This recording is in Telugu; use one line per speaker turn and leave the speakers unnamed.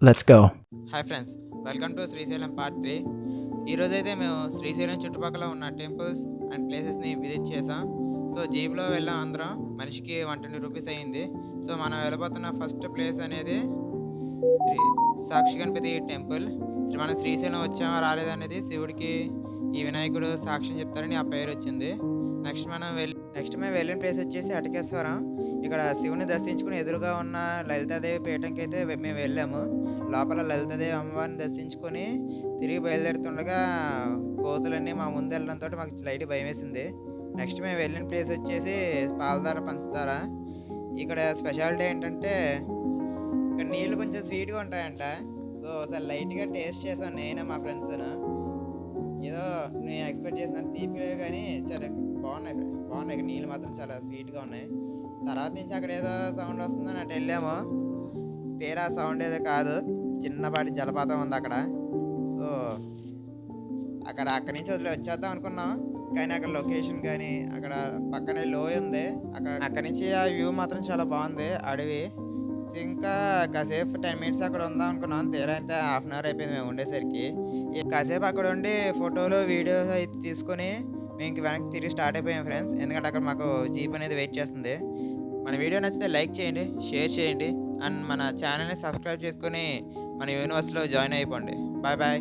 Let's go.
Hi friends, welcome to Srisailam part 3. ఈరోజైతే మేము శ్రీశైలం చుట్టుపక్కల ఉన్న టెంపుల్స్ అండ్ ప్లేసెస్ని విజిట్ చేసాం. సో జీప్లో వెళ్ళాం అందరం. మనిషికి 120 రూపీస్ అయ్యింది. సో మనం వెళ్ళబోతున్న ఫస్ట్ ప్లేస్ అనేది శ్రీ సాక్షి గణపతి టెంపుల్. మనం శ్రీశైలం వచ్చామా రాలేదనేది శివుడికి ఈ వినాయకుడు సాక్ష్యం చెప్తారని ఆ పేరు వచ్చింది. నెక్స్ట్ మేము వెళ్ళిన ప్లేస్ వచ్చేసి అటకేశ్వరం. ఇక్కడ శివుని దర్శించుకుని ఎదురుగా ఉన్న లలితాదేవి పీఠంకి అయితే మేము వెళ్ళాము. లోపల లలితాదేవి అమ్మవారిని దర్శించుకొని తిరిగి బయలుదేరుతుండగా కోతులన్నీ మా ముందు వెళ్ళడంతో మాకు లైట్ భయం వేసింది. నెక్స్ట్ మేము వెళ్ళిన ప్లేస్ వచ్చేసి పాలధార పంచదార. ఇక్కడ స్పెషాలిటీ ఏంటంటే ఇక్కడ నీళ్ళు కొంచెం స్వీట్గా ఉంటాయంట. సో ఒకసారి లైట్గా టేస్ట్ చేసాను నేను మా ఫ్రెండ్స్. ఏదో నేను ఎక్స్పెక్ట్ చేసిన తీపిలేవు కానీ చాలా బాగున్నాయి. నీళ్ళు మాత్రం చాలా స్వీట్గా ఉన్నాయి. తర్వాత నుంచి అక్కడ ఏదో సౌండ్ వస్తుందని అటు వెళ్ళాము. తీరా సౌండ్ ఏదో కాదు, చిన్నపాటి జలపాతం ఉంది అక్కడ. సో అక్కడి నుంచి వదిలి వచ్చేద్దాం అనుకున్నాం, కానీ అక్కడ లొకేషన్ కానీ అక్కడ పక్కనే లోయ ఉంది. అక్కడి నుంచి ఆ వ్యూ మాత్రం చాలా బాగుంది, అడవి. ఇంకా కాసేపు 10 మినిట్స్ అక్కడ ఉందాం అనుకున్నాం. తీరా అయితే హాఫ్ అన్ అవర్ అయిపోయింది మేము ఉండేసరికి. కాసేపు అక్కడ ఉండి ఫోటోలు వీడియోస్ అయితే తీసుకొని మేము ఇంక వెనక్కి తిరిగి స్టార్ట్ అయిపోయాం ఫ్రెండ్స్. ఎందుకంటే అక్కడ మాకు జీప్ అనేది వెయిట్ చేస్తుంది. మన వీడియో నచ్చితే లైక్ చేయండి, షేర్ చేయండి, అండ్ మన ఛానల్ని సబ్స్క్రైబ్ చేసుకొని మన యూనివర్స్లో జాయిన్ అయిపోండి. Bye bye.